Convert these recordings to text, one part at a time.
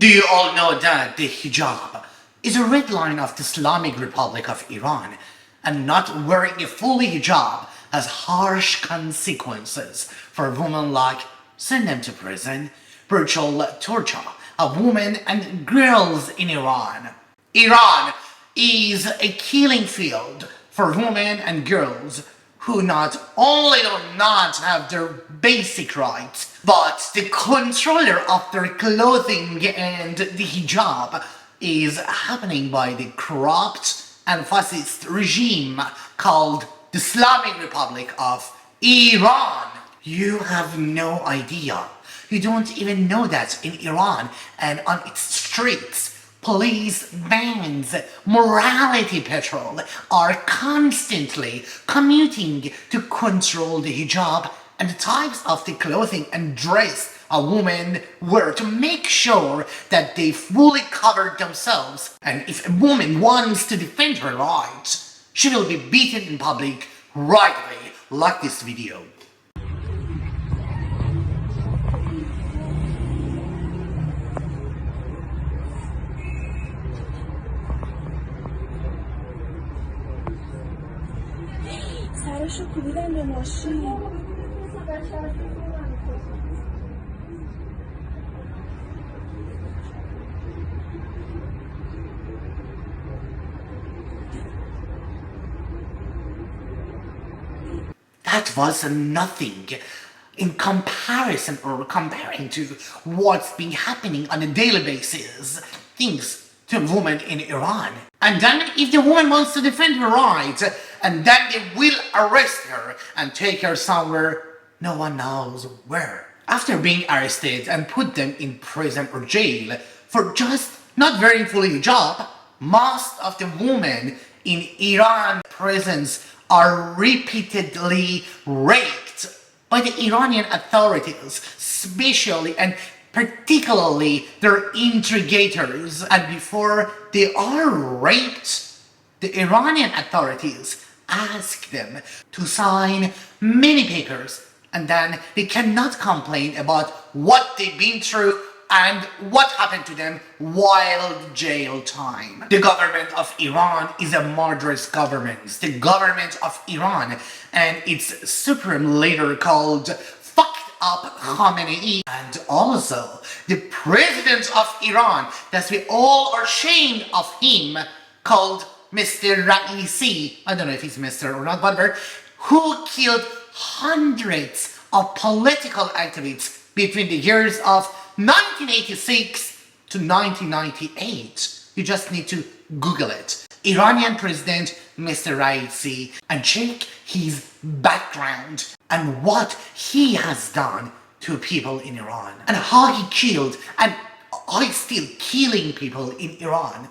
Do you all know that the hijab is a red line of the Islamic Republic of Iran, and not wearing a full hijab has harsh consequences for women, like send them to prison, brutal torture of women and girls in Iran. Iran is a killing field for women and girls who not only do not have their basic rights, but the controller of their clothing and the hijab is happening by the corrupt and fascist regime called the Islamic Republic of Iran. You have no idea. You don't even know that in Iran and on its streets, police vans, morality patrol are constantly commuting to control the hijab and the types of the clothing and dress a woman wear to make sure that they fully cover themselves. And if a woman wants to defend her rights, she will be beaten in public right away, like this video. سرشو کوبیدن به ماشین. That was nothing in comparison or comparing to what's been happening on a daily basis. Things to a woman in Iran. And then if the woman wants to defend her rights, and then they will arrest her and take her somewhere no one knows where. After being arrested and put them in prison or jail for just not wearing full hijab, most of the women in Iran prisons are repeatedly raped by the Iranian authorities, especially and particularly their intrigators. And before they are raped, the Iranian authorities ask them to sign many papers, and then they cannot complain about what they've been through and what happened to them while jail time. The government of Iran is a murderous government. The government of Iran and its supreme leader called fucked up Khamenei, and also the president of Iran, that we all are ashamed of him, called Mr. Raisi, I don't know if he's Mr. or not, whatever, who killed hundreds of political activists between the years of 1986 to 1998. You just need to Google it. Iranian President Mr. Raisi, and check his background and what he has done to people in Iran, and how he killed and is still killing people in Iran.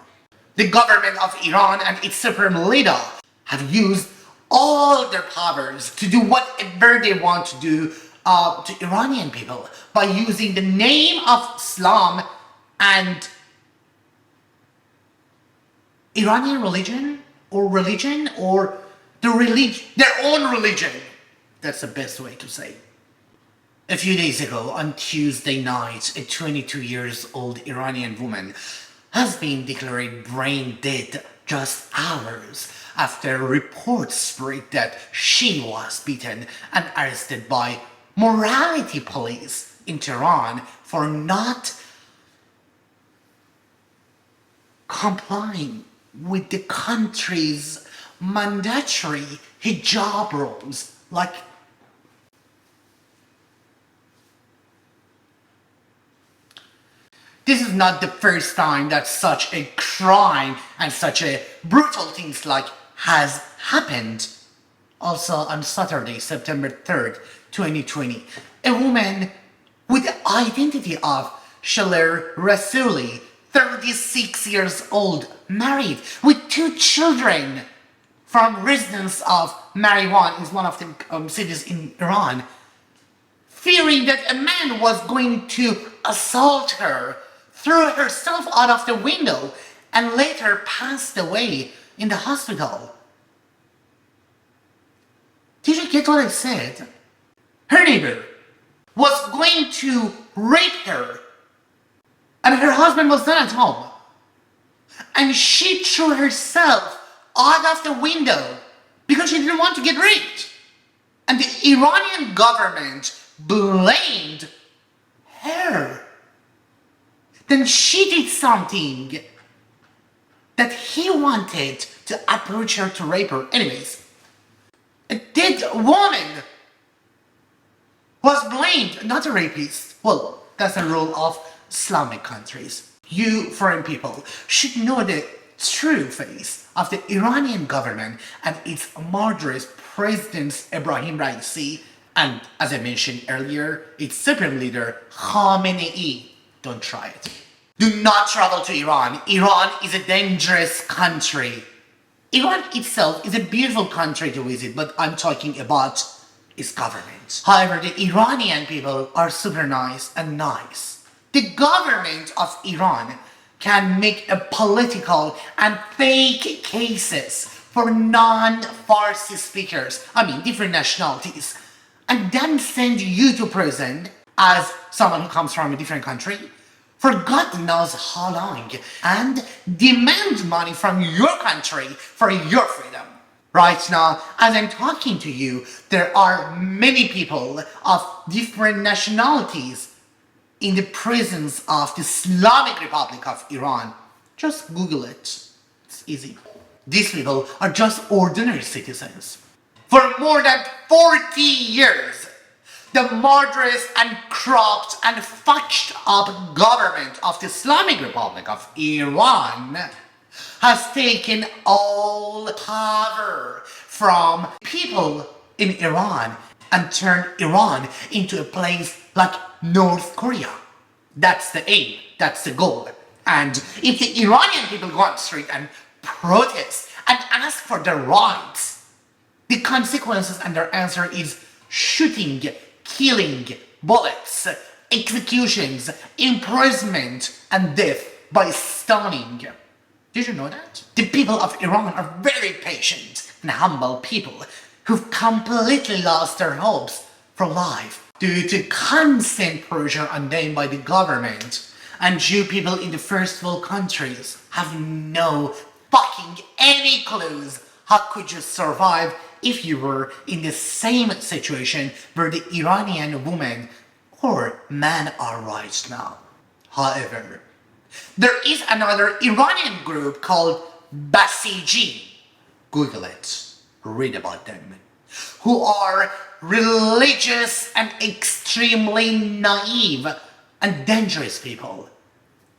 The government of Iran and its supreme leader have used all their powers to do whatever they want to do to Iranian people by using the name of Islam and Iranian religion or their own religion. That's the best way to say. A few days ago, on Tuesday night, a 22 years old Iranian woman has been declared brain dead just hours after reports spread that she was beaten and arrested by morality police in Tehran for not complying with the country's mandatory hijab rules. Like, this is not the first time that such a crime and such a brutal things like has happened. Also on Saturday, September 3rd, 2020, a woman with the identity of Shaler Rasuli, 36 years old, married with 2 children, from residence of Mariwan, is one of the cities in Iran, fearing that a man was going to assault her, threw herself out of the window, and later passed away in the hospital. Did you get what I said? Her neighbor was going to rape her and her husband was not at home. And she threw herself out of the window because she didn't want to get raped. And the Iranian government blamed her. Then she did something that he wanted to approach her to rape her. Anyways, a dead woman was blamed, not a rapist. Well, that's the rule of Islamic countries. You foreign people should know the true face of the Iranian government and its murderous president Ibrahim Raisi and, as I mentioned earlier, its supreme leader Khamenei. Don't try it. Do not travel to Iran. Iran is a dangerous country. Iran itself is a beautiful country to visit, but I'm talking about its government. However, the Iranian people are super nice and nice. The government of Iran can make a political and fake cases for non-Farsi speakers, different nationalities, and then send you to prison as someone who comes from a different country for God knows how long, and demand money from your country for your freedom. Right now, as I'm talking to you, there are many people of different nationalities in the prisons of the Islamic Republic of Iran. Just Google it. It's easy. These people are just ordinary citizens. For more than 40 years, the murderous and corrupt and fucked up government of the Islamic Republic of Iran has taken all power from people in Iran and turned Iran into a place like North Korea. That's the aim, that's the goal. And if the Iranian people go on the street and protest and ask for their rights, the consequences and their answer is shooting, killing, bullets, executions, imprisonment, and death by stoning. Did you know that? The people of Iran are very patient and humble people who've completely lost their hopes for life due to constant pressure on them by the government. And Jew people in the first world countries have no fucking any clues how could you survive if you were in the same situation where the Iranian woman or man are right now. However, there is another Iranian group called Basiji. Google it, read about them, who are religious and extremely naive and dangerous people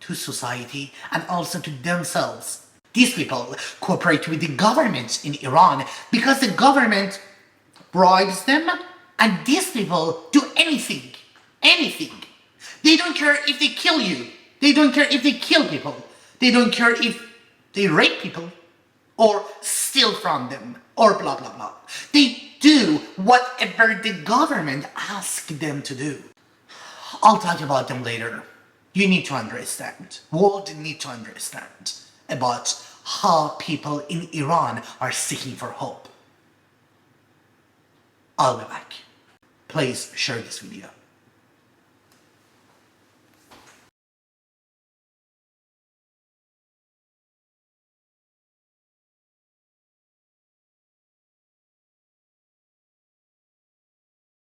to society and also to themselves. These people cooperate with the government in Iran because the government bribes them, and these people do anything. They don't care if they kill you. They don't care if they kill people. They don't care if they rape people or steal from them or blah blah blah. They do whatever the government asks them to do. I'll talk about them later. You need to understand. World need to understand about how people in Iran are seeking for hope. I'll be back. Please share this video.